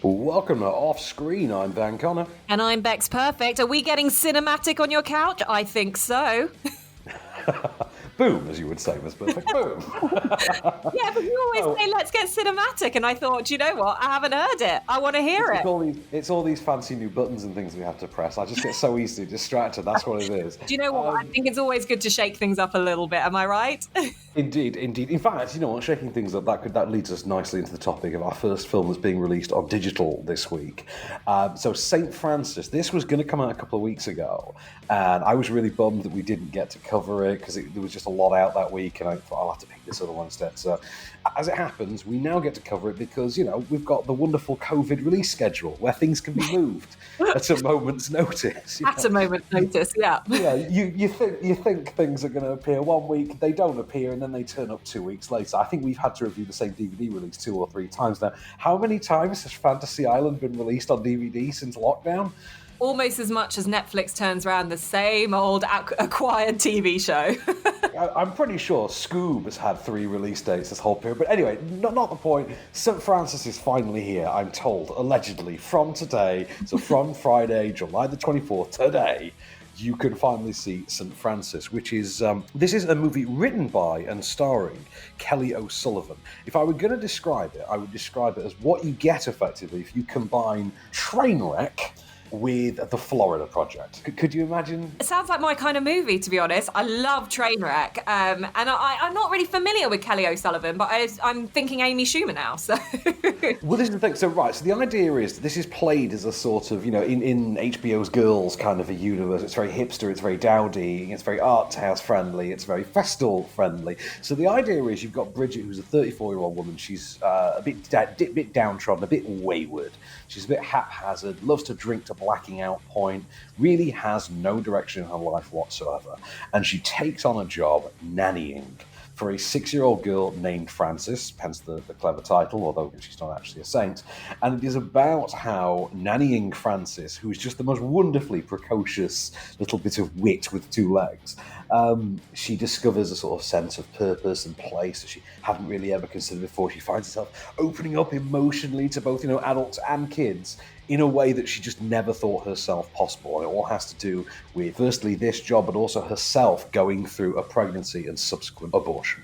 Welcome to Off Screen. I'm Van Connor. And I'm Becks Perfect. Are we getting cinematic on your couch? I think so. Boom, as you would say, Miss Perfect. Boom. Yeah, but you always say, let's get cinematic. And I thought, you know what? I haven't heard it. I want to hear it. It's all these fancy new buttons and things we have to press. I just get so easily distracted. That's what it is. Do you know what? I think it's always good to shake things up a little bit. Am I right? Indeed. In fact, you know what? Shaking things up, that leads us nicely into the topic of our first film that's being released on digital this week. So St. Francis. This was going to come out a couple of weeks ago, and I was really bummed that we didn't get to cover it because there was just a lot out that week, and I thought I'll have to pick this other one instead. So, as it happens, we now get to cover it because, you know, we've got the wonderful COVID release schedule where things can be moved at a moment's notice. At a moment's notice, yeah. Yeah, you think things are going to appear one week, they don't appear, and then they turn up 2 weeks later. I think we've had to review the same DVD release 2 or 3 times now. How many times has Fantasy Island been released on DVD since lockdown? Almost as much as Netflix turns around the same old acquired TV show. I'm pretty sure Scoob has had 3 release dates this whole period. But anyway, not the point. St. Francis is finally here, I'm told, allegedly, from today. So from Friday, July the 24th, today, you can finally see St. Francis, which is, this is a movie written by and starring Kelly O'Sullivan. If I were going to describe it, I would describe it as what you get, effectively, if you combine Trainwreck with the Florida Project. Could you imagine? It sounds like my kind of movie, to be honest. I love Trainwreck, and I'm not really familiar with Kelly O'Sullivan, but I'm thinking Amy Schumer now, so... Well, this is the thing. So the idea is this is played as a sort of, you know, in HBO's Girls kind of a universe. It's very hipster, it's very dowdy, it's very art house friendly, it's very festal friendly. So the idea is you've got Bridget, who's a 34-year-old woman. She's a bit downtrodden, a bit wayward. She's a bit haphazard, loves to drink to blacking out point, really has no direction in her life whatsoever. And she takes on a job nannying for a 6-year-old girl named Frances, hence the clever title, although she's not actually a saint. And it is about how nannying Frances, who is just the most wonderfully precocious little bit of wit with 2 legs, she discovers a sort of sense of purpose and place that she hadn't really ever considered before. She finds herself opening up emotionally to both, you know, adults and kids in a way that she just never thought herself possible. And it all has to do with, firstly, this job, but also herself going through a pregnancy and subsequent abortion.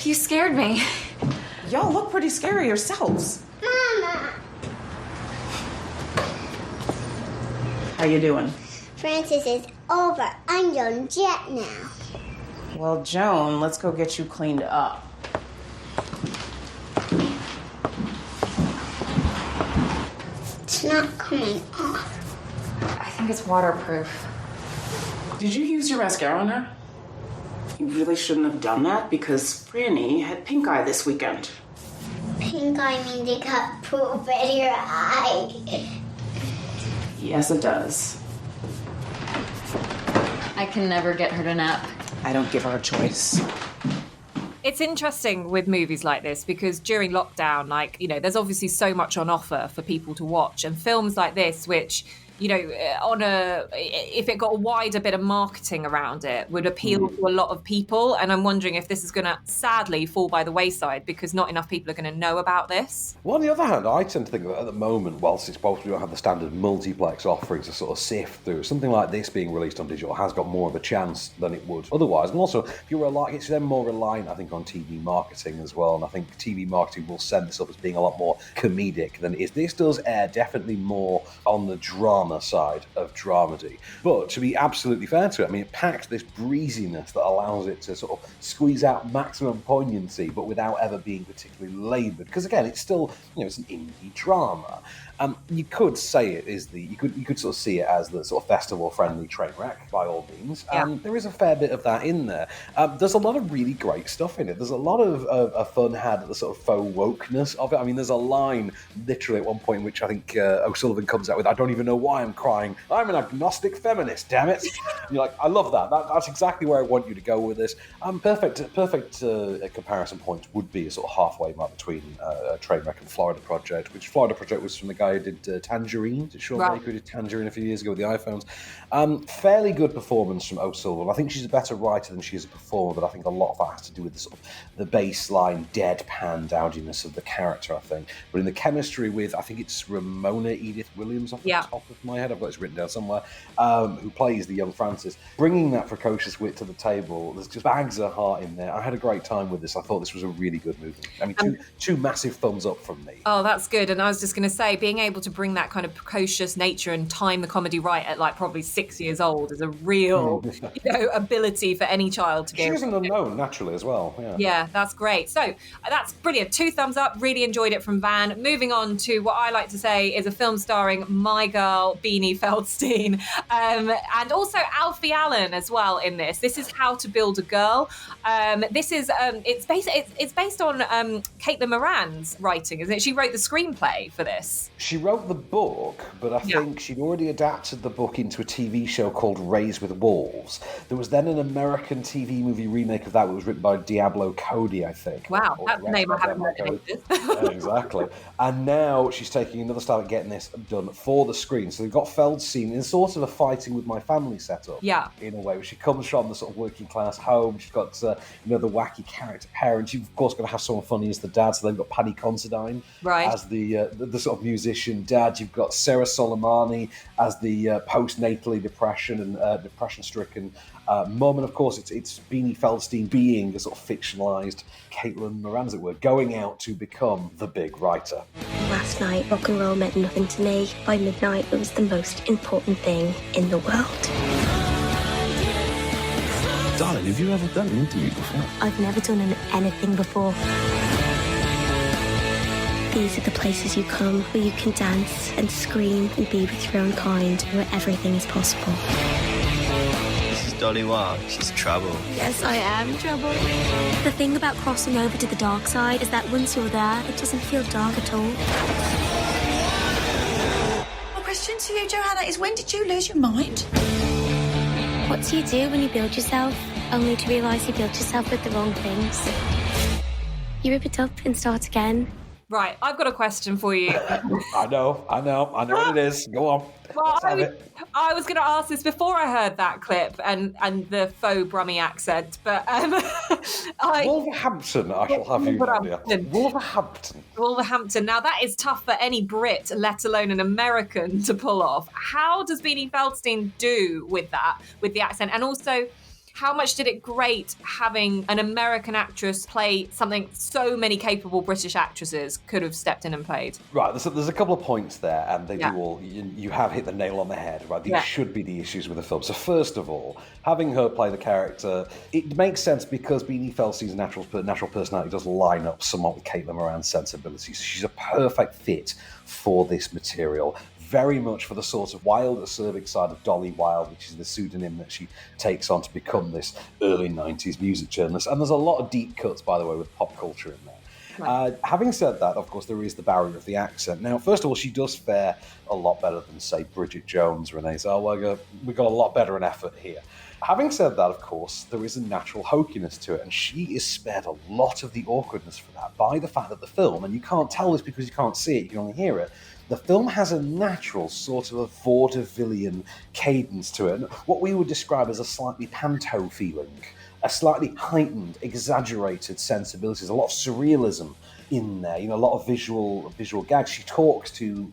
You scared me. Y'all look pretty scary yourselves. Mama! How you doing? Francis is over. I'm on jet now. Well, Joan, let's go get you cleaned up. It's not coming off. I think it's waterproof. Did you use your mascara on her? You really shouldn't have done that because Franny had pink eye this weekend. Pink eye means they got poop in your eye. Yes, it does. I can never get her to nap. I don't give her a choice. It's interesting with movies like this because during lockdown, like, you know, there's obviously so much on offer for people to watch, and films like this, which, you know, if it got a wider bit of marketing around it, would appeal to a lot of people. And I'm wondering if this is going to sadly fall by the wayside because not enough people are going to know about this. Well, on the other hand, I tend to think that at the moment, whilst it's probably don't have the standard multiplex offering to sort of sift through, something like this being released on digital has got more of a chance than it would otherwise. And also, if it's then more reliant, I think, on TV marketing as well. And I think TV marketing will send this up as being a lot more comedic than it is. This does air definitely more on the drama side of dramedy. But to be absolutely fair to it, I mean, it packs this breeziness that allows it to sort of squeeze out maximum poignancy, but without ever being particularly laboured. Because again, it's still, you know, it's an indie drama. You could say it is you could sort of see it as the sort of festival-friendly Trainwreck, by all means. Yeah. There is a fair bit of that in there. There's a lot of really great stuff in it. There's a lot of fun had at the sort of faux wokeness of it. I mean, there's a line literally at one point which I think O'Sullivan comes out with, I don't even know why I am crying. I'm an agnostic feminist, damn it. You're like, I love that. That's exactly where I want you to go with this. Perfect comparison point would be a sort of halfway mark between Trainwreck and Florida Project, which Florida Project was from the guy who did Tangerine. Sean Baker, who did Tangerine a few years ago with the iPhones. Fairly good performance from O'Sullivan. I think she's a better writer than she is a performer, but I think a lot of that has to do with the sort of the baseline deadpan dowdiness of the character, I think. But in the chemistry with, I think it's Ramona Edith Williams off the top of my head, I've got it written down somewhere, who plays the young Frances, bringing that precocious wit to the table. There's just bags of heart in there. I had a great time with this. I thought this was a really good movie. I mean, two massive thumbs up from me. Oh, that's good. And I was just going to say, being able to bring that kind of precocious nature and time the comedy right at like probably 6 years old is a real ability for any child to get. She isn't unknown naturally as well. Yeah, that's great. So that's brilliant. 2 thumbs up. Really enjoyed it from Van. Moving on to what I like to say is a film starring my girl, Beanie Feldstein, and also Alfie Allen as well in this. This is How to Build a Girl. This is it's based on Caitlin Moran's writing, isn't it? She wrote the screenplay for this. She wrote the book, but I think she'd already adapted the book into a TV show called Raised with Wolves. There was then an American TV movie remake of that, which was written by Diablo Cody, I think. Wow, that's the name I haven't heard. Exactly. And now she's taking another stab at getting this done for the screen. So they've got Feldstein in sort of a fighting with my family setup. Yeah. In a way, where she comes from the sort of working class home. She's got the wacky character parent. You've of course got to have someone funny as the dad. So they've got Paddy Considine as the sort of musician dad. You've got Sarah Soleimani as the postnatally depression-stricken mum, and of course it's Beanie Feldstein being a sort of fictionalized Caitlin Moran, as it were, going out to become the big writer. Last night, rock and roll meant nothing to me. By midnight, it was the most important thing in the world. Darling, have you ever done an interview before? I've never done anything before. These are the places you come where you can dance and scream and be with your own kind, where everything is possible. This is Dolly Wilde. She's trouble. Yes, I am trouble. The thing about crossing over to the dark side is that once you're there, it doesn't feel dark at all. My question to you, Johanna, is when did you lose your mind? What do you do when you build yourself, only to realise you built yourself with the wrong things? You rip it up and start again. Right, I've got a question for you. I know what it is. Go on. Well, I was going to ask this before I heard that clip and the faux Brummie accent, but Wolverhampton, I shall have you know. Wolverhampton. Now, that is tough for any Brit, let alone an American, to pull off. How does Beanie Feldstein do with that, with the accent? And also, how much did it grate having an American actress play something so many capable British actresses could have stepped in and played? Right, there's a couple of points there, and they do all. You have hit the nail on the head. Right, these should be the issues with the film. So first of all, having her play the character, it makes sense because Beanie Feldstein's natural personality does line up somewhat with Caitlin Moran's sensibilities. She's a perfect fit for this material. Very much for the sort of wild, acerbic side of Dolly Wilde, which is the pseudonym that she takes on to become this early 90s music journalist. And there's a lot of deep cuts, by the way, with pop culture in there. Right. Having said that, of course, there is the barrier of the accent. Now, first of all, she does fare a lot better than, say, Bridget Jones, Renee Zellweger. We got a lot better in effort here. Having said that, of course, there is a natural hokiness to it, and she is spared a lot of the awkwardness for that by the fact that the film, and you can't tell this because you can't see it, you can only hear it, the film has a natural sort of a vaudevillian cadence to it, and what we would describe as a slightly panto feeling, a slightly heightened, exaggerated sensibilities, a lot of surrealism in there, a lot of visual gags. She talks to,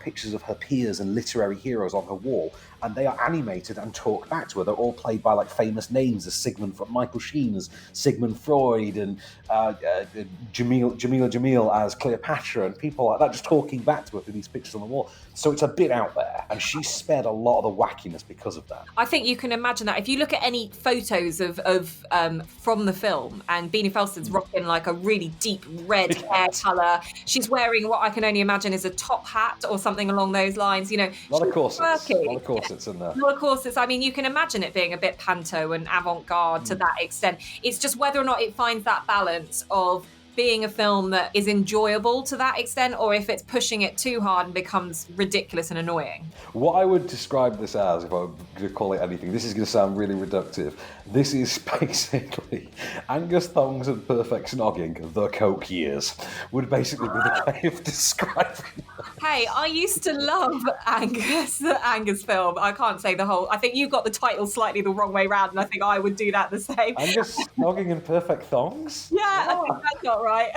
pictures of her peers and literary heroes on her wall, and they are animated and talk back to her. They're all played by famous names as Michael Sheen as Sigmund Freud, and Jamila Jamil as Cleopatra, and people like that just talking back to her through these pictures on the wall. So it's a bit out there, and she spared a lot of the wackiness because of that. I think you can imagine that if you look at any photos of from the film, and Beanie Feldstein's rocking a really deep red hair colour. She's wearing what I can only imagine is a top hat or something along those lines. A lot of corsets in there. A lot of corsets. I mean, you can imagine it being a bit panto and avant-garde to that extent. It's just whether or not it finds that balance of being a film that is enjoyable to that extent, or if it's pushing it too hard and becomes ridiculous and annoying. What I would describe this as, if I were going to call it anything, this is going to sound really reductive. This is basically Angus Thongs and Perfect Snogging, the Coke years, would basically be the way of describing them. Hey, I used to love Angus, the Angus film. I can't say the whole. I think you got the title slightly the wrong way round, and I think I would do that the same. Angus Snogging and Perfect Thongs? Yeah, I think that's not right.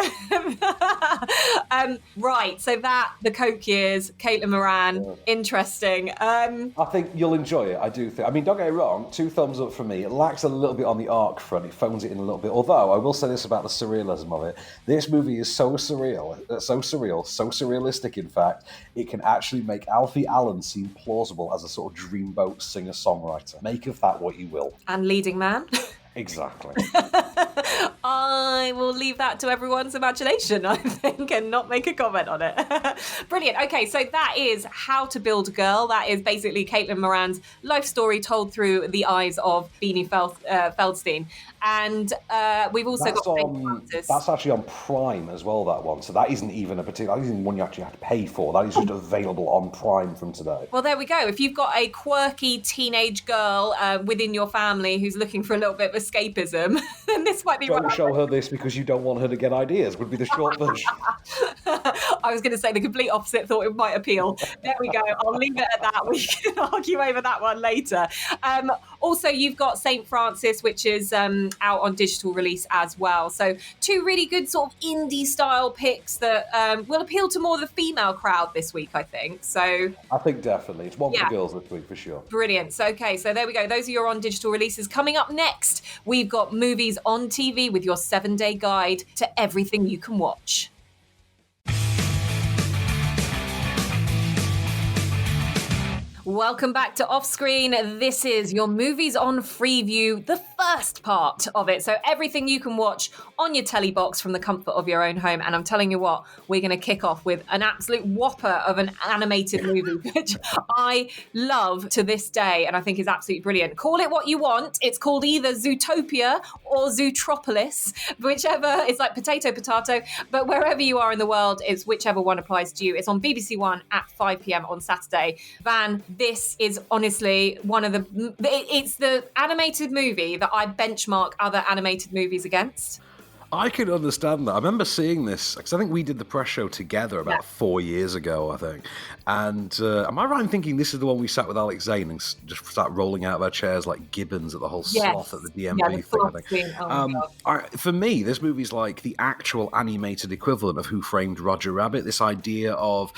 Right, so the Coke years, Caitlin Moran, interesting. I think you'll enjoy it, I do think. I mean, don't get me wrong, 2 thumbs up for me. It lacks a little bit on the arc front, it phones it in a little bit. Although, I will say this about the surrealism of it. This movie is so surreal, so surrealistic, in fact, it can actually make Alfie Allen seem plausible as a sort of dreamboat singer-songwriter. Make of that what you will. And leading man. Exactly. I will leave that to everyone's imagination, I think, and not make a comment on it. Brilliant. Okay, so that is How to Build a Girl. That is basically Caitlin Moran's life story told through the eyes of Beanie Feldstein. And we've also got St. Francis. That's actually on Prime as well, that one. So that isn't even one you actually have to pay for. That is just available on Prime from today. Well, there we go. If you've got a quirky teenage girl within your family who's looking for a little bit of escapism, then this might be right. Don't show her this because you don't want her to get ideas, would be the short version. I was going to say the complete opposite, thought it might appeal. There we go. I'll leave it at that. We can argue over that one later. Also, you've got St. Francis, which is out on digital release as well. So 2 really good sort of indie style picks that will appeal to more of the female crowd this week, I think. So I think definitely. It's one for the girls this week for sure. Brilliant. So, okay, so there we go. Those are your on digital releases. Coming up next, we've got Movies on TV with your 7-day guide to everything you can watch. Welcome back to Offscreen. This is your Movies on Freeview, the first part of it. So everything you can watch on your telly box from the comfort of your own home. And I'm telling you what, we're going to kick off with an absolute whopper of an animated movie, which I love to this day and I think is absolutely brilliant. Call it what you want. It's called either Zootopia or Zootropolis, whichever. It's like potato, but wherever you are in the world, it's whichever one applies to you. It's on BBC One at 5 p.m. on Saturday. Van, this is honestly it's the animated movie that I benchmark other animated movies against. I can understand that. I remember seeing this, because I think we did the press show together about 4 years ago, I think. And am I right in thinking this is the one we sat with Alex Zane and just start rolling out of our chairs like gibbons at the whole sloth at the DMV thing, I think. For me, this movie's like the actual animated equivalent of Who Framed Roger Rabbit. This idea of,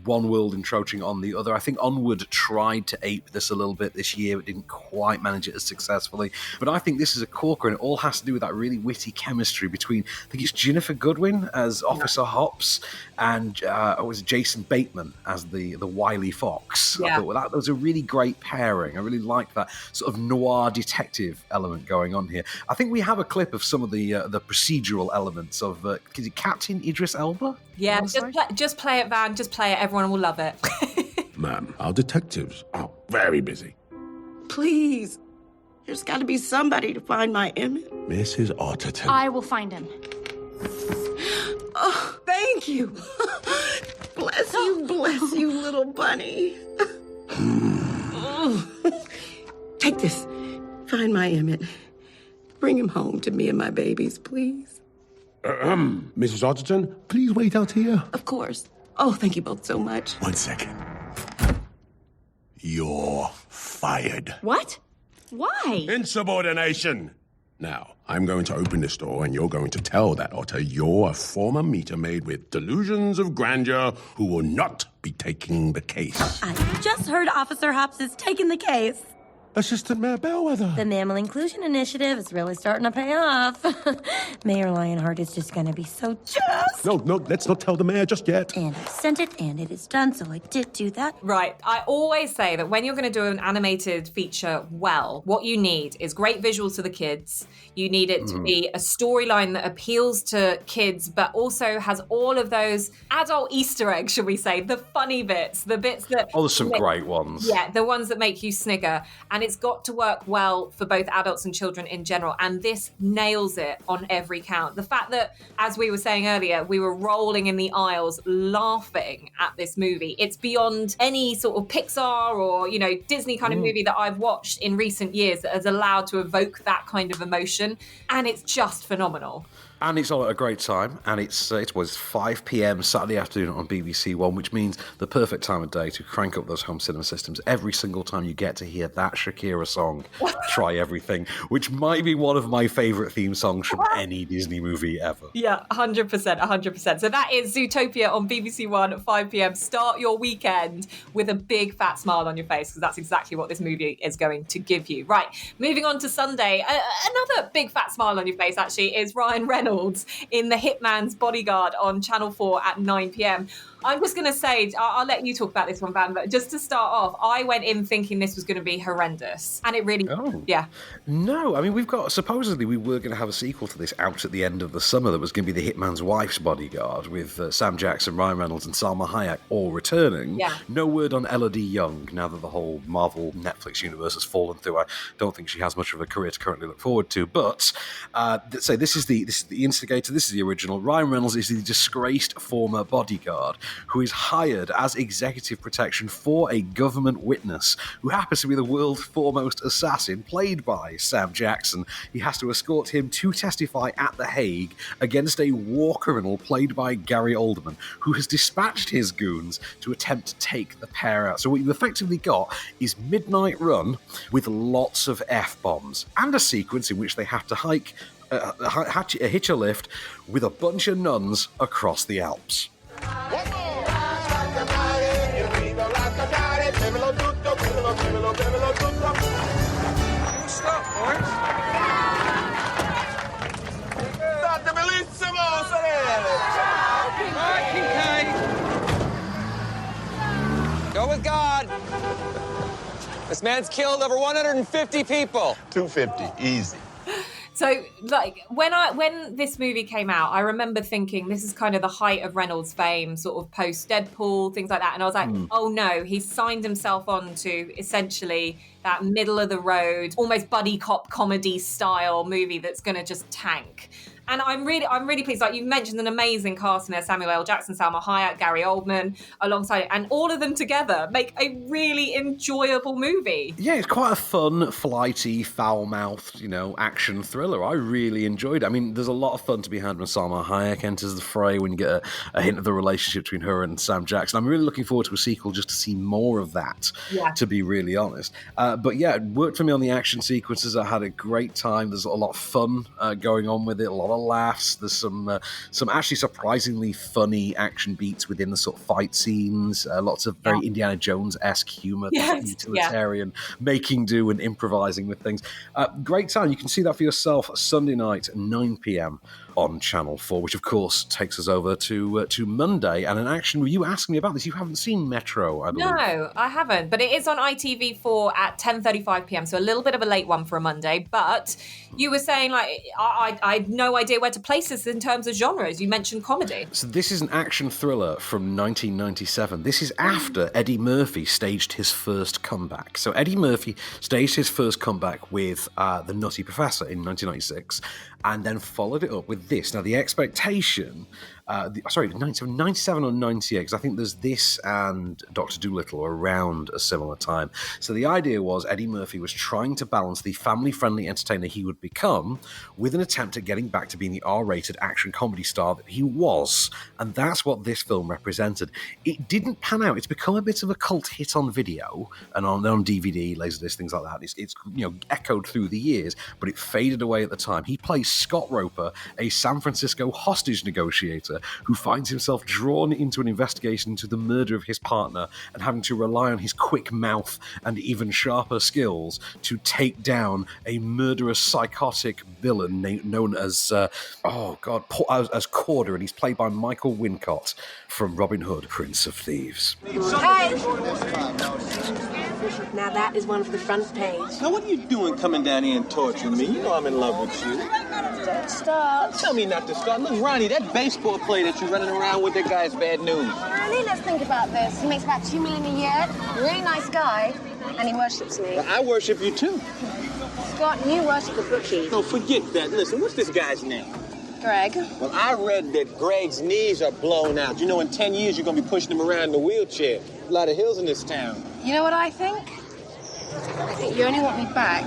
one world encroaching on the other. I think Onward tried to ape this a little bit this year, but didn't quite manage it as successfully. But I think this is a corker, and it all has to do with that really witty chemistry between, I think it's Jennifer Goodwin as Officer Hops and was Jason Bateman as the wily fox. I thought that was a really great pairing. I really like that sort of noir detective element going on here. I think we have a clip of some of the procedural elements of is it Captain Idris Elba? Yeah, just play it, Van. Just play it. Everyone will love it. Ma'am, our detectives are very busy. Please. There's got to be somebody to find my Emmett. Mrs. Otterton. I will find him. Oh, thank you. Bless you, little bunny. Take this. Find my Emmett. Bring him home to me and my babies, please. Mrs. Otterton, please wait out here. Of course. Oh, thank you both so much. 1 second. You're fired. What? Why? Insubordination. Now, I'm going to open this door and you're going to tell that otter you're a former meter maid with delusions of grandeur who will not be taking the case. I just heard Officer Hops is taking the case. Assistant Mayor Bellwether. The Mammal Inclusion Initiative is really starting to pay off. Mayor Lionheart is just going to be so just. No, let's not tell the mayor just yet. And I sent it, and it is done, so I did do that. Right. I always say that when you're going to do an animated feature well, what you need is great visuals for the kids. You need it to be a storyline that appeals to kids, but also has all of those adult Easter eggs, should we say, the funny bits, the bits that... Oh, there's some great ones. Yeah, the ones that make you snigger. And it's got to work well for both adults and children in general. And this nails it on every count. The fact that, as we were saying earlier, we were rolling in the aisles laughing at this movie. It's beyond any sort of Pixar or, you know, Disney kind of movie that I've watched in recent years that has allowed to evoke that kind of emotion. And it's just phenomenal. And it's all at a great time, and it was 5 p.m. Saturday afternoon on BBC One, which means the perfect time of day to crank up those home cinema systems every single time you get to hear that Shakira song, Try Everything, which might be one of my favourite theme songs from any Disney movie ever. Yeah, 100%, 100%. So that is Zootopia on BBC One at 5 p.m. Start your weekend with a big fat smile on your face, because that's exactly what this movie is going to give you. Right, moving on to Sunday. Another big fat smile on your face, actually, is Ryan Reynolds in The Hitman's Bodyguard on Channel 4 at 9 p.m. I'm just going to say, I'll let you talk about this one, Van, but just to start off, I went in thinking this was going to be horrendous. And it really, yeah. No, I mean, supposedly we were going to have a sequel to this out at the end of the summer that was going to be The Hitman's Wife's Bodyguard with Sam Jackson, Ryan Reynolds and Salma Hayek all returning. Yeah. No word on Elodie Young now that the whole Marvel Netflix universe has fallen through. I don't think she has much of a career to currently look forward to. But, so this is the instigator, this is the original. Ryan Reynolds is the disgraced former bodyguard who is hired as executive protection for a government witness who happens to be the world's foremost assassin, played by Sam Jackson. He has to escort him to testify at The Hague against a war criminal played by Gary Oldman, who has dispatched his goons to attempt to take the pair out. So what you've effectively got is Midnight Run with lots of F-bombs and a sequence in which they have to hitch a lift with a bunch of nuns across the Alps. Go with God. This man's killed over 150 people. 250, easy. So, like, when this movie came out, I remember thinking this is kind of the height of Reynolds' fame, sort of post-Deadpool, things like that. And I was like, oh no, he's signed himself on to essentially that middle-of-the-road, almost buddy cop comedy style movie that's going to just tank. And I'm really pleased. Like, you mentioned an amazing cast in there: Samuel L. Jackson, Salma Hayek, Gary Oldman, alongside it, and all of them together make a really enjoyable movie. Yeah, it's quite a fun, flighty, foul-mouthed, action thriller. I really enjoyed it. I mean, there's a lot of fun to be had when Salma Hayek enters the fray, when you get a hint of the relationship between her and Sam Jackson. I'm really looking forward to a sequel just to see more of that, to be really honest. But yeah, it worked for me on the action sequences. I had a great time. There's a lot of fun going on with it, a lot of laughs. There's some actually surprisingly funny action beats within the sort of fight scenes. Lots of very Indiana Jones-esque humor, utilitarian, making do and improvising with things. Great time. You can see that for yourself Sunday night, 9 p.m. on Channel 4, which of course takes us over to Monday. And an action, were you asking me about this? You haven't seen Metro, I believe. No, I haven't, but it is on ITV4 at 10:35 p.m, so a little bit of a late one for a Monday. But you were saying, like, I had no idea where to place this in terms of genres. You mentioned comedy. So this is an action thriller from 1997. This is after Eddie Murphy staged his first comeback. So Eddie Murphy staged his first comeback with The Nutty Professor in 1996, and then followed it up with this. Now, the expectation... 97 or 98, because I think there's this and Dr. Dolittle around a similar time. So the idea was Eddie Murphy was trying to balance the family-friendly entertainer he would become with an attempt at getting back to being the R-rated action comedy star that he was. And that's what this film represented. It didn't pan out. It's become a bit of a cult hit on video and on DVD, Laserdisc, things like that. It's echoed through the years, but it faded away at the time. He plays Scott Roper, a San Francisco hostage negotiator who finds himself drawn into an investigation into the murder of his partner and having to rely on his quick mouth and even sharper skills to take down a murderous, psychotic villain known as, as Corder, and he's played by Michael Wincott from Robin Hood, Prince of Thieves. Hey! Now that is one for the front page. Now what are you doing coming down here and torturing me? You know I'm in love with you. Don't start. Tell me not to start. Look, Ronnie, that baseball player that you're running around with, that guy's bad news. Ronnie, let's think about this. He makes about $2 million a year. Really nice guy. And he worships me. Well, I worship you too. Scott, you worship the bookie. No, forget that. Listen, what's this guy's name? Greg. Well, I read that Greg's knees are blown out. You know, in 10 years, you're going to be pushing him around in a wheelchair. A lot of hills in this town. You know what I think? I think you only want me back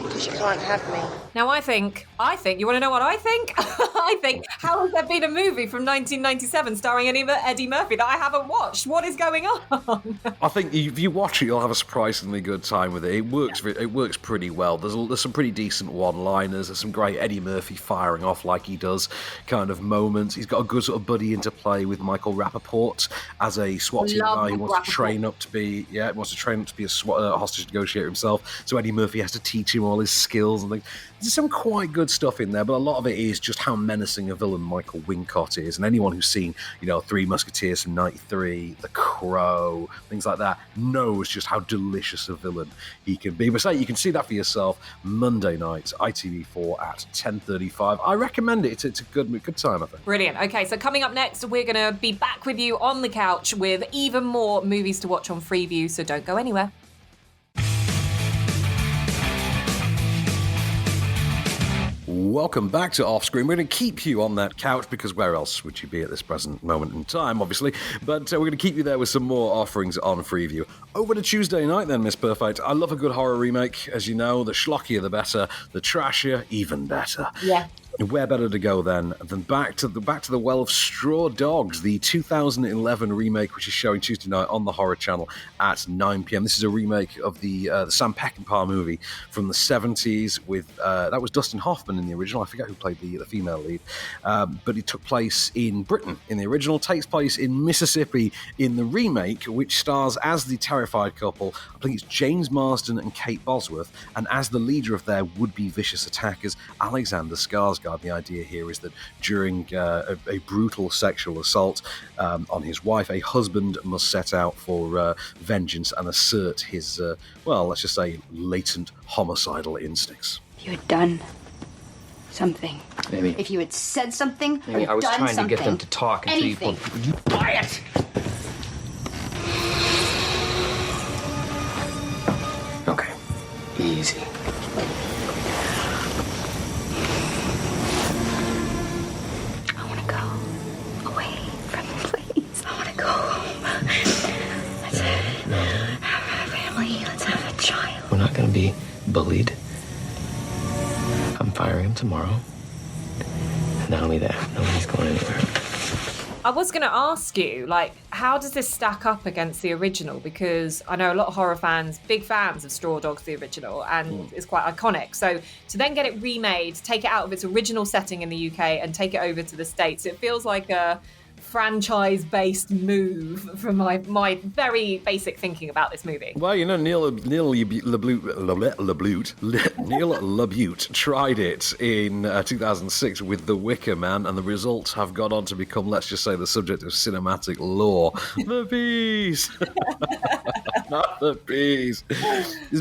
because you can't have me. Now, I think, you want to know what I think? I think, how has there been a movie from 1997 starring Eddie Murphy that I haven't watched? What is going on? I think if you watch it, you'll have a surprisingly good time with it. It works. It works pretty well. There's some pretty decent one-liners. There's some great Eddie Murphy firing off like he does kind of moments. He's got a good sort of buddy interplay with Michael Rappaport as a SWAT team guy who wants to train up to be a hostage negotiator himself. So Eddie Murphy has to teach him all his skills and things. There's some quite good stuff in there, but a lot of it is just how menacing a villain Michael Wincott is. And anyone who's seen, Three Musketeers from '93, The Crow, things like that, knows just how delicious a villain he can be. But you can see that for yourself Monday night, ITV4 at 10:35. I recommend it. It's a good time, I think. Brilliant. Okay, so coming up next, we're going to be back with you on the couch with even more movies to watch on Freeview, so don't go anywhere. Welcome back to Offscreen. We're going to keep you on that couch because where else would you be at this present moment in time, obviously? But we're going to keep you there with some more offerings on Freeview. Over to Tuesday night then, Miss Perfect. I love a good horror remake. As you know, the schlockier the better, the trashier even better. Yeah. Where better to go then than back to the well of Straw Dogs, the 2011 remake, which is showing Tuesday night on the Horror Channel at 9 p.m. This is a remake of the Sam Peckinpah movie from the 70s with that was Dustin Hoffman in the original. I forget who played the female lead, but it took place in Britain in the original. Takes place in Mississippi in the remake, which stars as the terrified couple. I think it's James Marsden and Kate Bosworth, and as the leader of their would-be vicious attackers, Alexander Skarsgård. The idea here is that during a brutal sexual assault on his wife, a husband must set out for vengeance and assert his, let's just say, latent homicidal instincts. If you had done something. Maybe. If you had said something, Maybe I was done trying something, to get them to talk until anything. you quiet! Okay. Easy. Go home. Let's have a family. Let's have a child. We're not going to be bullied. I'm firing him tomorrow. And not only that, nobody's going anywhere. I was going to ask you, how does this stack up against the original? Because I know a lot of horror fans, big fans of Straw Dogs, the original, and it's quite iconic. So to then get it remade, take it out of its original setting in the UK and take it over to the States, it feels like a franchise-based move from my very basic thinking about this movie. Well, Neil LaBute tried it in 2006 with The Wicker Man, and the results have gone on to become, let's just say, the subject of cinematic lore. The bees! Not the bees!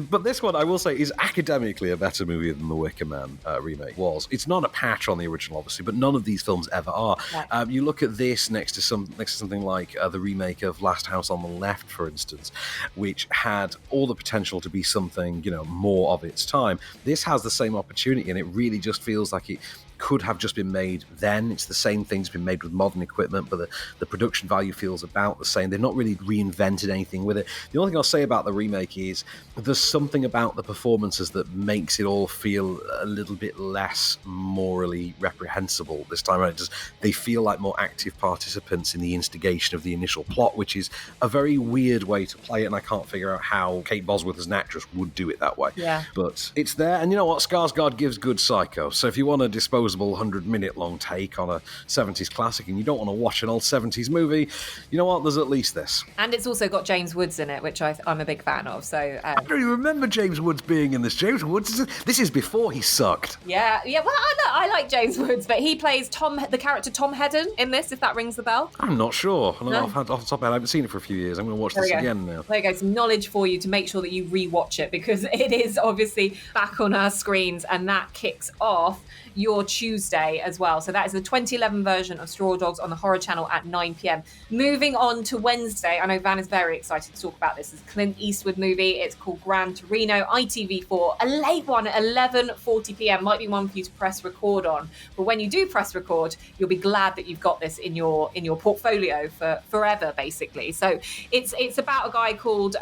But this one, I will say, is academically a better movie than The Wicker Man remake was. It's not a patch on the original, obviously, but none of these films ever are. Right. You look at this next to something like the remake of Last House on the Left, for instance, which had all the potential to be something, more of its time. This has the same opportunity, and it really just feels like it could have just been made then. It's the same thing's been made with modern equipment, but the production value feels about the same. They've not really reinvented anything with it. The only thing I'll say about the remake is there's something about the performances that makes it all feel a little bit less morally reprehensible this time around. They feel like more active participants in the instigation of the initial plot, which is a very weird way to play it, and I can't figure out how Kate Bosworth as an actress would do it that way. Yeah. But it's there, and you know what? Skarsgård gives good psycho. So if you want a disposable 100-minute long take on a 70s classic and you don't want to watch an old 70s movie, you know what? There's at least this. And it's also got James Woods in it, which I'm a big fan of. So I don't even remember James Woods being in this. James Woods, this is before he sucked. Yeah. Well, I like James Woods, but he plays the character Tom Hedden in this, if that rings the bell. I'm not sure. No? Off the top of my head, I haven't seen it for a few years. I'm going to watch this again now. There you go. Some knowledge for you to make sure that you rewatch it, because it is obviously back on our screens, and that kicks off your Tuesday Tuesday as well. So that is the 2011 version of Straw Dogs on the Horror Channel at 9 p.m. Moving on to Wednesday, I know Van is very excited to talk about this. It's a Clint Eastwood movie. It's called Gran Torino, ITV4, a late one at 11:40 p.m. Might be one for you to press record on. But when you do press record, you'll be glad that you've got this in your portfolio for forever, basically. So it's about a guy called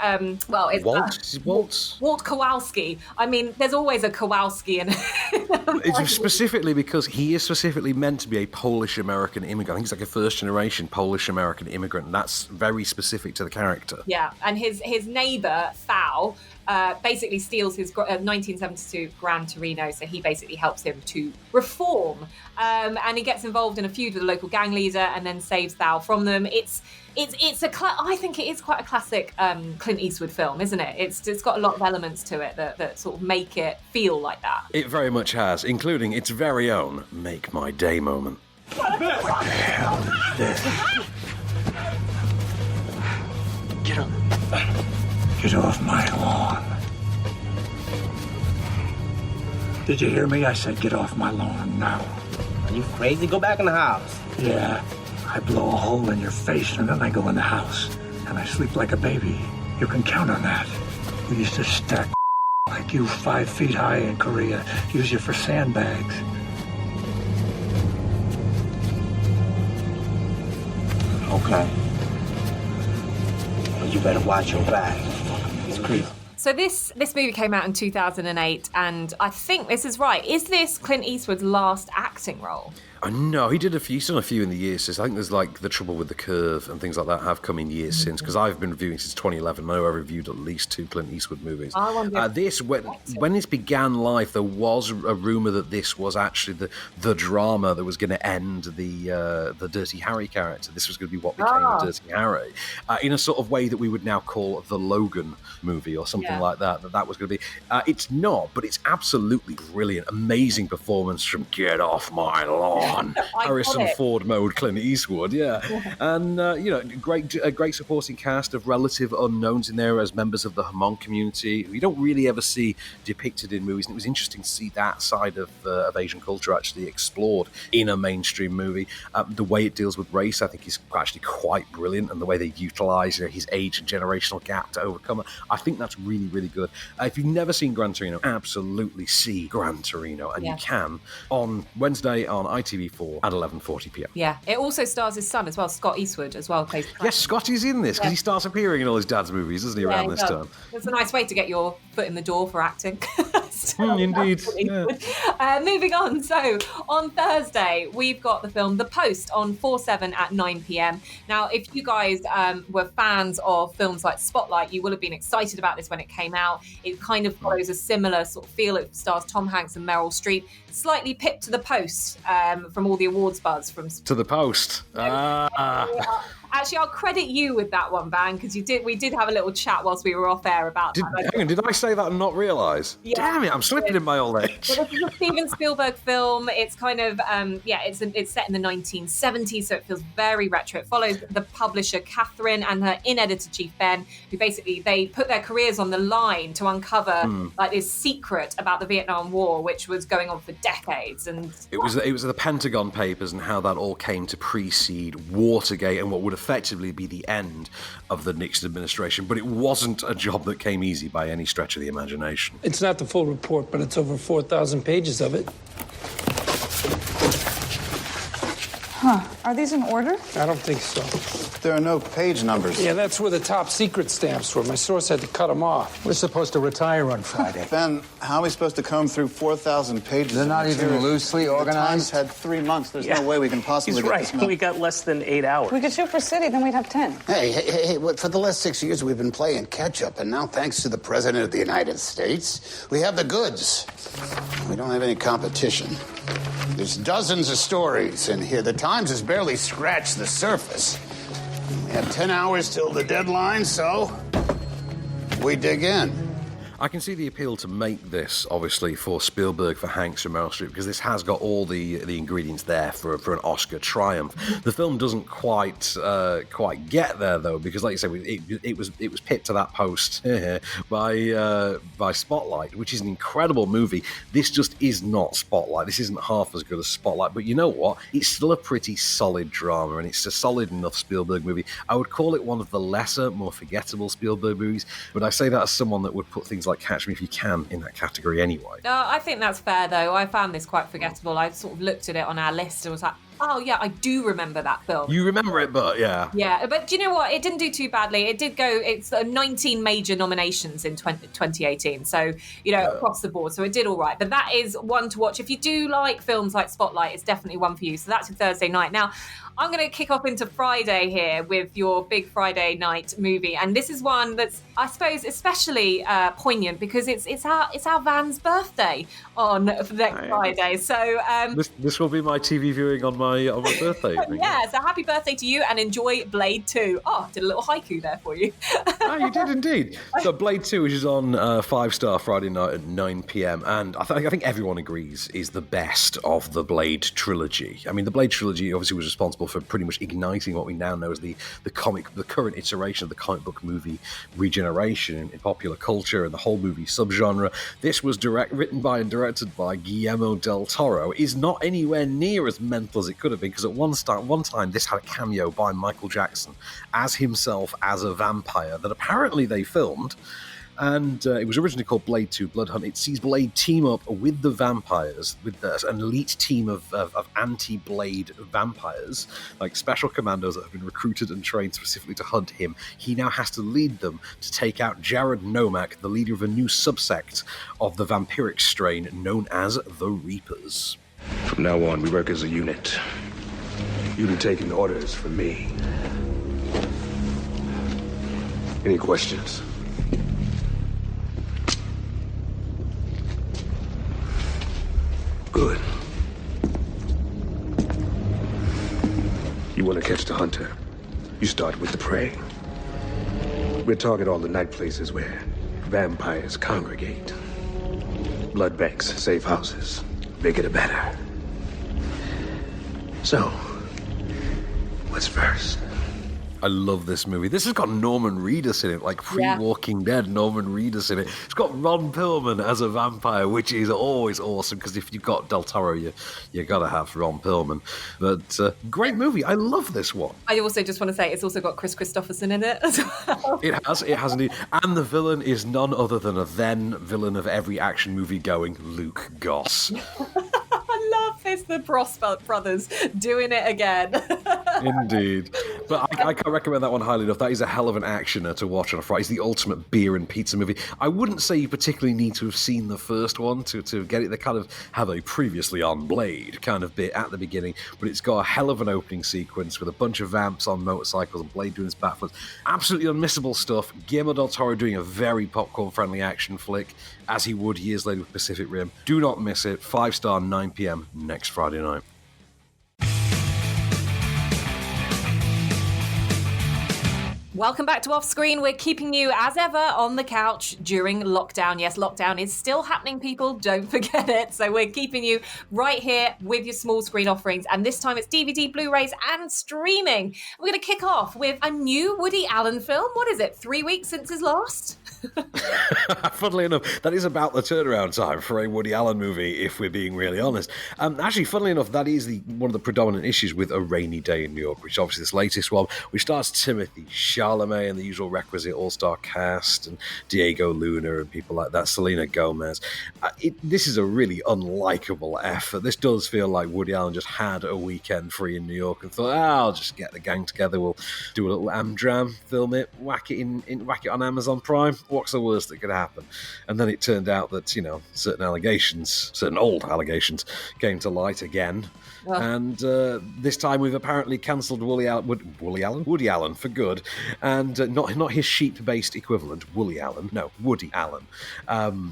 Walt Kowalski. I mean, there's always a Kowalski in It's specifically because he is specifically meant to be a Polish-American immigrant. I think he's like a first-generation Polish-American immigrant, and that's very specific to the character. Yeah, and his neighbour, Thal, basically steals his 1972 Gran Torino, so he basically helps him to reform. And he gets involved in a feud with the local gang leader and then saves Thal from them. I think it is quite a classic Clint Eastwood film, isn't it? It's got a lot of elements to it that sort of make it feel like that. It very much has, including its very own Make My Day moment. What the hell is this? Get up. Get off my lawn. Did you hear me? I said get off my lawn now. Are you crazy? Go back in the house. Yeah, I blow a hole in your face and then I go in the house. And I sleep like a baby. You can count on that. We used to stack like you 5 feet high in Korea. Use you for sandbags. Okay. Well, you better watch your back. It's creepy. So this movie came out in 2008, and I think this is right. Is this Clint Eastwood's last acting role? No, he's done a few in the years since. I think there's like The Trouble with the Curve and things like that have come in years since, because I've been reviewing since 2011. I know I've reviewed at least 2 Clint Eastwood movies. When this began life, there was a rumour that this was actually the drama that was going to end the Dirty Harry character. This was going to be what became the Dirty Harry, in a sort of way that we would now call the Logan movie or something like that. That was going to be. It's not, but it's absolutely brilliant. Amazing performance from Get Off My Lawn. Harrison Ford mode Clint Eastwood, and a great supporting cast of relative unknowns in there as members of the Hmong community who you don't really ever see depicted in movies, and it was interesting to see that side of Asian culture actually explored in a mainstream movie. The way it deals with race, I think, is actually quite brilliant, and the way they utilise his age and generational gap to overcome it, I think that's really, really good. If you've never seen Gran Torino, absolutely see Gran Torino, and you can on Wednesday on ITV4 at 11:40 p.m. Yeah, it also stars his son as well, Scott Eastwood as well. Yes, Scotty's in this because he starts appearing in all his dad's movies, doesn't he, around this time? It's a nice way to get your foot in the door for acting. Indeed. Moving on, so on Thursday we've got the film The Post on 4/7 at 9 p.m. Now, if you guys were fans of films like Spotlight, you will have been excited about this when it came out. It kind of follows a similar sort of feel. It stars Tom Hanks and Meryl Streep, slightly pipped to the post from all the awards buzz from To the Post. Actually, I'll credit you with that one, Van, because we did have a little chat whilst we were off air about that. Hang on, did I say that and not realise? Yeah. Damn it, I'm slipping in my old age. Well, this is a Steven Spielberg film. It's kind of, it's set in the 1970s, so it feels very retro. It follows the publisher Catherine and her in-editor-chief Ben, who basically, they put their careers on the line to uncover like this secret about the Vietnam War, which was going on for decades. And it was the Pentagon Papers and how that all came to precede Watergate and what would effectively be the end of the Nixon administration. But it wasn't a job that came easy by any stretch of the imagination. It's not the full report, but it's over 4,000 pages of it. Huh. Are these in order? I don't think so. There are no page numbers. Yeah, that's where the top secret stamps were. My source had to cut them off. We're supposed to retire on Friday. Ben, how are we supposed to comb through 4,000 pages? They're not even loosely organized? The Times had 3 months. There's no way we can possibly He's get right. this many. We got less than 8 hours. We could shoot for City, then we'd have 10. Hey, for the last 6 years, we've been playing catch-up, and now, thanks to the President of the United States, we have the goods. We don't have any competition. There's dozens of stories in here. The Times has barely scratched the surface. We have 10 hours till the deadline, so we dig in. I can see the appeal to make this, obviously, for Spielberg, for Hanks, and Meryl Streep, because this has got all the ingredients there for an Oscar triumph. The film doesn't quite get there, though, because, like you said, it was pipped to that post by Spotlight, which is an incredible movie. This just is not Spotlight. This isn't half as good as Spotlight, but you know what? It's still a pretty solid drama, and it's a solid enough Spielberg movie. I would call it one of the lesser, more forgettable Spielberg movies, but I say that as someone that would put things like Catch Me If You Can in that category anyway. I think that's fair, though. I found this quite forgettable. I sort of looked at it on our list and was like, oh, yeah, I do remember that film. You remember it, but yeah. Yeah, but do you know what? It didn't do too badly. It did go, it's 19 major nominations in 2018. So, across the board. So it did all right. But that is one to watch. If you do like films like Spotlight, it's definitely one for you. So that's your Thursday night. Now, I'm going to kick off into Friday here with your big Friday night movie. And this is one that's, I suppose, especially poignant because it's our Van's birthday on next Friday. So this will be my TV viewing on my birthday. Yeah, so happy birthday to you and enjoy Blade 2. Oh, did a little haiku there for you. You did indeed. So Blade 2, which is on 5-star Friday night at 9 p.m. And I think everyone agrees is the best of the Blade trilogy. I mean, the Blade trilogy obviously was responsible for pretty much igniting what we now know as the current iteration of the comic book movie regeneration in popular culture and the whole movie subgenre. This was written by and directed by Guillermo del Toro. Is not anywhere near as mental as it could have been, because at one time this had a cameo by Michael Jackson as himself as a vampire that apparently they filmed. And it was originally called Blade 2 Blood Hunt. It sees Blade team up with the vampires, with an elite team of anti-Blade vampires, like special commandos that have been recruited and trained specifically to hunt him. He now has to lead them to take out Jared Nomak, the leader of a new subsect of the vampiric strain known as the Reapers. From now on, we work as a unit. You'll be taking orders from me. Any questions? Good. You want to catch the hunter? You start with the prey. We'll target all the night places where vampires congregate. Blood banks, safe houses. Bigger the better. So, what's first? I love this movie. This has got Norman Reedus in it, like pre-Walking Dead Norman Reedus in it. It's got Ron Perlman as a vampire, which is always awesome, because if you've got Del Toro, you got to have Ron Perlman. But great movie. I love this one. I also just want to say it's also got Chris Christopherson in it as well. It has indeed. And the villain is none other than a then villain of every action movie going, Luke Goss. I love this, the Bros brothers doing it again. Indeed. But I can't recommend that one highly enough. That is a hell of an actioner to watch on a Friday. It's the ultimate beer and pizza movie. I wouldn't say you particularly need to have seen the first one to get it. They kind of have a previously on Blade kind of bit at the beginning, but it's got a hell of an opening sequence with a bunch of vamps on motorcycles and Blade doing his backflips. Absolutely unmissable stuff. Guillermo del Toro doing a very popcorn-friendly action flick, as he would years later with Pacific Rim. Do not miss it. 5-star, 9 p.m. next Friday night. Welcome back to Off Screen. We're keeping you, as ever, on the couch during lockdown. Yes, lockdown is still happening, people. Don't forget it. So we're keeping you right here with your small screen offerings. And this time it's DVD, Blu-rays, and streaming. We're going to kick off with a new Woody Allen film. What is it, 3 weeks since his last? Funnily enough, that is about the turnaround time for a Woody Allen movie, if we're being really honest. Actually, funnily enough, that is one of the predominant issues with A Rainy Day in New York, which is obviously this latest one, which stars Timothy Chalamet and the usual requisite all-star cast, and Diego Luna and people like that, Selena Gomez. This is a really unlikable effort. This does feel like Woody Allen just had a weekend free in New York and thought, I'll just get the gang together, we'll do a little Amdram, film it, whack it on Amazon Prime. What's the worst that could happen? And then it turned out that, certain old allegations came to light again. And this time we've apparently cancelled Woody Allen for good. and not his sheep-based equivalent, Woody Allen. No, Woody Allen.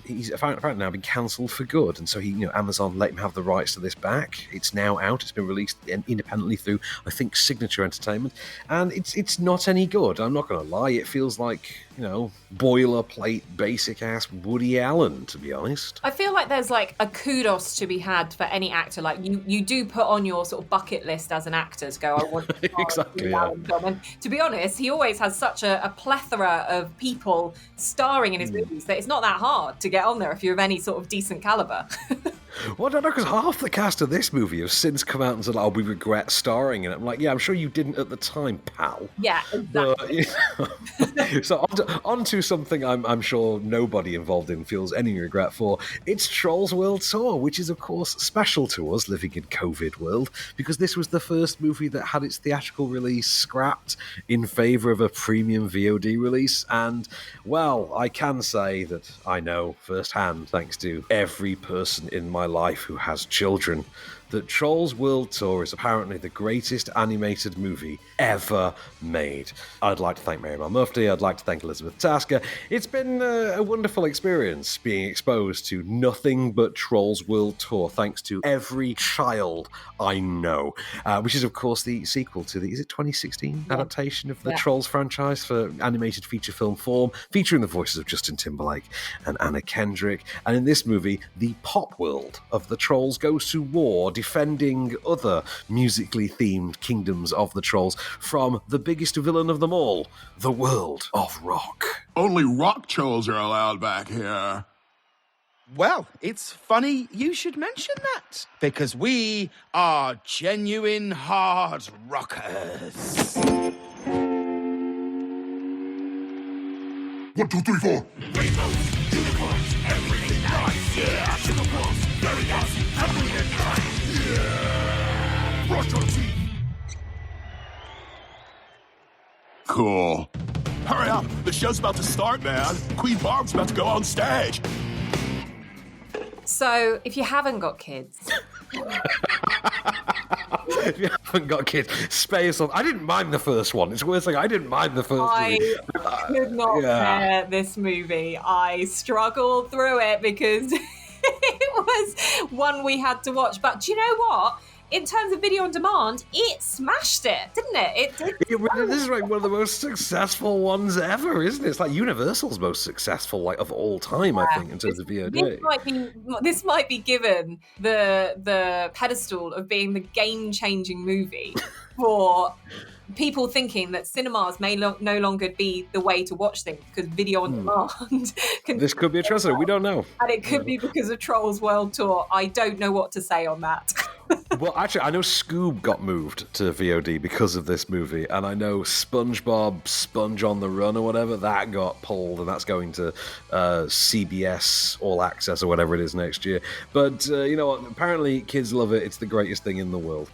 He's apparently now been cancelled for good, and so Amazon let him have the rights to this back. It's now out. It's been released independently through, I think, Signature Entertainment, and it's not any good. I'm not going to lie. It feels like, boilerplate, basic-ass Woody Allen, to be honest. I feel like there's like a kudos to be had for any actor. Like you do put on your sort of bucket list as an actor to go, I want to exactly, Woody Allen film. And to be honest, he always has such a plethora of people starring in his movies that it's not that hard to get on there if you're of any sort of decent caliber. Well, I don't know, because half the cast of this movie have since come out and said, we regret starring in it. I'm like, yeah, I'm sure you didn't at the time, pal. Yeah, exactly. So onto something I'm sure nobody involved in feels any regret for. It's Trolls World Tour, which is, of course, special to us living in COVID world, because this was the first movie that had its theatrical release scrapped in favour of a premium VOD release. And, well, I can say that I know firsthand, thanks to every person in my life who has children, that Trolls World Tour is apparently the greatest animated movie ever made. I'd like to thank Mary Mufti. I'd like to thank Elizabeth Tasker. It's been a wonderful experience being exposed to nothing but Trolls World Tour, thanks to every child I know, which is, of course, the sequel to the, is it 2016 adaptation of the Trolls franchise for animated feature film form, featuring the voices of Justin Timberlake and Anna Kendrick. And in this movie, the pop world of the Trolls goes to war, defending other musically themed kingdoms of the Trolls from the biggest villain of them all, the world of rock. Only rock trolls are allowed back here. Well, it's funny you should mention that, because we are genuine hard rockers. 1, 2, 3, 4. Rainbows, unicorns, everything nice. Yeah, sugar plums, very awesome, happy and nice. Yeah, brush your teeth. Cool. Hurry up, the show's about to start, man. Queen Barb's about to go on stage. So, if you haven't got kids... If you haven't got kids, spare yourself. I didn't mind the first one. It's worth saying I didn't mind the first I could not bear this movie. I struggled through it because it was one we had to watch. But do you know what? In terms of video on demand, it smashed it, didn't it? This is like one of the most successful ones ever, isn't it? It's like Universal's most successful of all time, I think, in terms of VOD. This might be given the pedestal of being the game-changing movie for people thinking that cinemas may no longer be the way to watch things because video on demand. This could be a treasure. We don't know. And it could be because of Trolls World Tour. I don't know what to say on that. Well, actually, I know Scoob got moved to VOD because of this movie, and I know SpongeBob Sponge on the Run or whatever, that got pulled, and that's going to CBS All Access or whatever it is next year. But you know what? Apparently, kids love it. It's the greatest thing in the world.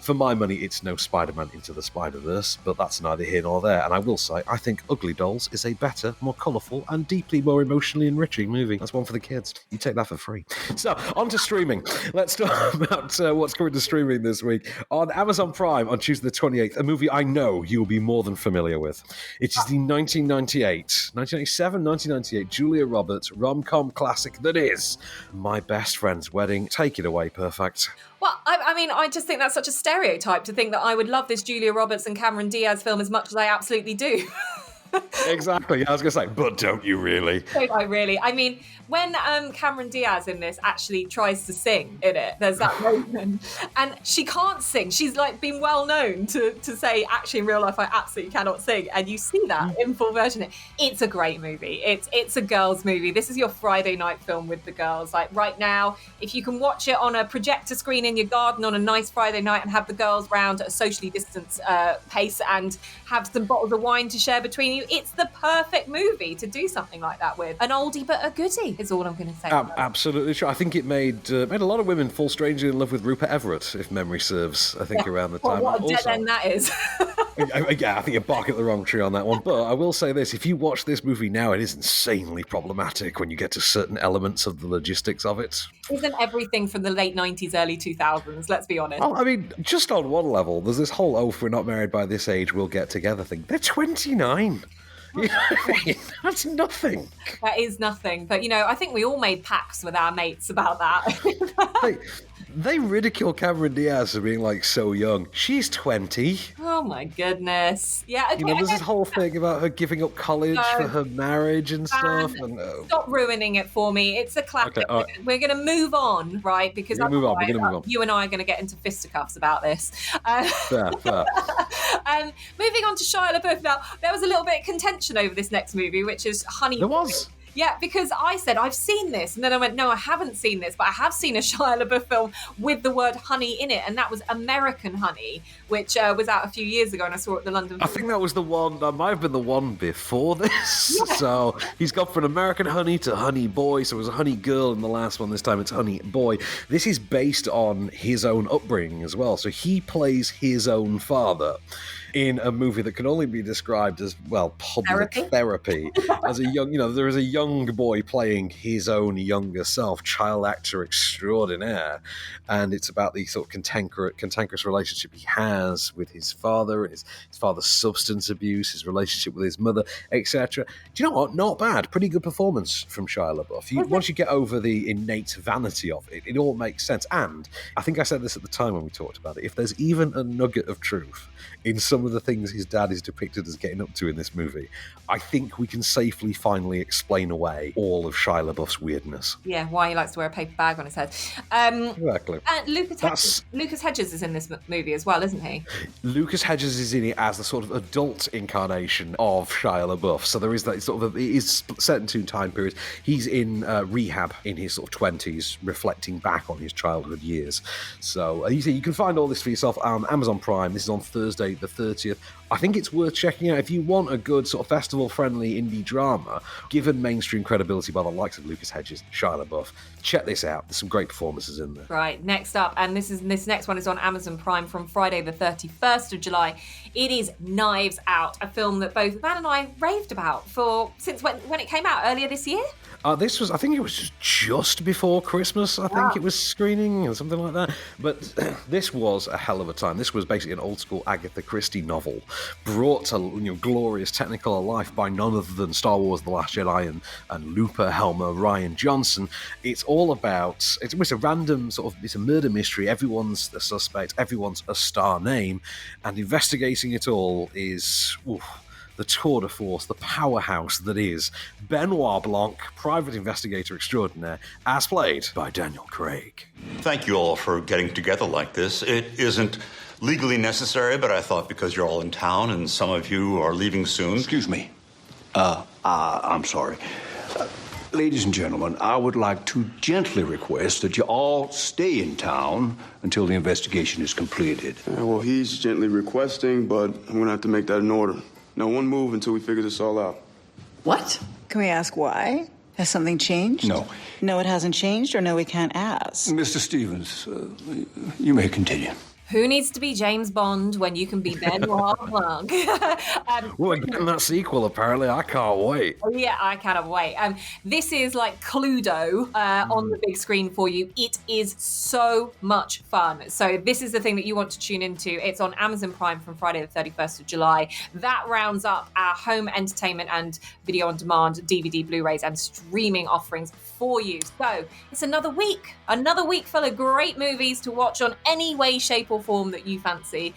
For my money, it's no Spider-Man Into the Spider-Verse, but that's neither here nor there. And I will say, I think Ugly Dolls is a better, more colourful, and deeply more emotionally enriching movie. That's one for the kids. You take that for free. So, on to streaming. Let's talk about what's coming to streaming this week. On Amazon Prime, on Tuesday the 28th, a movie I know you'll be more than familiar with. It is the 1998 Julia Roberts rom-com classic that is My Best Friend's Wedding. Take it away, Perfect. Well, I mean, I just think that's such a stereotype to think that I would love this Julia Roberts and Cameron Diaz film as much as I absolutely do. Exactly. I was going to say, but don't you really? Don't I really? I mean, when Cameron Diaz in this actually tries to sing in it, there's that moment, and she can't sing. She's like been well known to say, actually, in real life, I absolutely cannot sing, and you see that in full version. It's a great movie. It's a girls' movie. This is your Friday night film with the girls. Like right now, if you can watch it on a projector screen in your garden on a nice Friday night and have the girls round at a socially distanced pace and have some bottles of wine to share between you, you, it's the perfect movie to do something like that with. An oldie but a goodie is all I'm going to say. Absolutely true. I think it made a lot of women fall strangely in love with Rupert Everett, if memory serves, I think, around the time. What a dead end that is. Yeah, I think you're barking at the wrong tree on that one. But I will say this, if you watch this movie now, it is insanely problematic when you get to certain elements of the logistics of it. Isn't everything from the late 90s, early 2000s, let's be honest. Oh, I mean, just on one level, there's this whole, if we're not married by this age, we'll get together thing. They're 29. You know what I mean? That's nothing. That is nothing. But, I think we all made pacts with our mates about that. They ridicule Cameron Diaz for being, so young. She's 20. Oh, my goodness. Yeah, okay. There's this whole thing about her giving up college for her marriage and stuff. Stop ruining it for me. It's a classic. Okay, we're going to move on, right? Because we're going to move on. You and I are going to get into fisticuffs about this. Fair. Moving on to Shia LaBeouf now. There was a little bit of contention over this next movie, which is Honey. There was. Yeah, because I said, I've seen this. And then I went, no, I haven't seen this, but I have seen a Shia LaBeouf film with the word honey in it. And that was American Honey, which was out a few years ago and I saw it at the London Film. I think that was the one, that might have been the one before this. Yeah. So he's gone from American Honey to Honey Boy. So it was a Honey Girl in the last one. This time it's Honey Boy. This is based on his own upbringing as well. So he plays his own father in a movie that can only be described as, public therapy. As a young, there is a young boy playing his own younger self, child actor extraordinaire. And it's about the sort of cantankerous relationship he has with his father, his father's substance abuse, his relationship with his mother, etc. Do you know what? Not bad. Pretty good performance from Shia LaBeouf. Once you get over the innate vanity of it, it all makes sense. And I think I said this at the time when we talked about it, if there's even a nugget of truth in some of the things his dad is depicted as getting up to in this movie, I think we can safely finally explain away all of Shia LaBeouf's weirdness. Yeah, why he likes to wear a paper bag on his head. Exactly. And Lucas Hedges is in this movie as well, isn't he? Lucas Hedges is in it as the sort of adult incarnation of Shia LaBeouf. So there is that sort of, it is set in two time periods. He's in rehab in his sort of 20s, reflecting back on his childhood years. So you can find all this for yourself on Amazon Prime. This is on Thursday the 30th. I think it's worth checking out if you want a good sort of festival-friendly indie drama, given mainstream credibility by the likes of Lucas Hedges, Shia LaBeouf. Check this out. There's some great performances in there. Right, next up, and this next one is on Amazon Prime from Friday the 31st of July. It is Knives Out, a film that both Van and I raved about since when it came out earlier this year. I think it was just before Christmas, I think it was screening or something like that. But this was a hell of a time. This was basically an old-school Agatha Christie novel brought to glorious technical life by none other than Star Wars The Last Jedi and Looper Helmer Ryan Johnson. It's all about, it's a random it's a murder mystery. Everyone's a suspect, everyone's a star name, and investigating it all is the tour de force, the powerhouse that is Benoit Blanc, private investigator extraordinaire, as played by Daniel Craig. Thank you all for getting together like this. It isn't legally necessary, but I thought because you're all in town and some of you are leaving soon. Excuse me. I'm sorry. Ladies and gentlemen, I would like to gently request that you all stay in town until the investigation is completed. Well, he's gently requesting, but I'm going to have to make that an order. No one move until we figure this all out. What? Can we ask why? Has something changed? No. No, it hasn't changed, or no, we can't ask? Mr. Stevens, you may continue. Who needs to be James Bond when you can be Benoit Blanc? We're getting that sequel, apparently. I can't wait. Yeah, I cannot wait. This is like Cluedo on the big screen for you. It is so much fun. So this is the thing that you want to tune into. It's on Amazon Prime from Friday the 31st of July. That rounds up our home entertainment and video on demand, DVD, Blu-rays, and streaming offerings for you. So it's another week full of great movies to watch on any way, shape, or form that you fancy,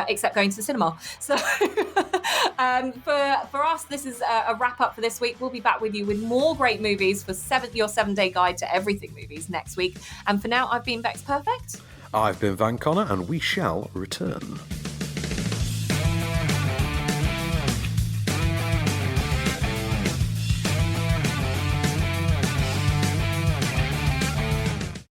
except going to the cinema. So for us, this is a wrap up for this week. We'll be back with you with more great movies for your 7-day guide to everything movies next week. And for now, I've been Becks Perfect. I've been Van Connor, and we shall return.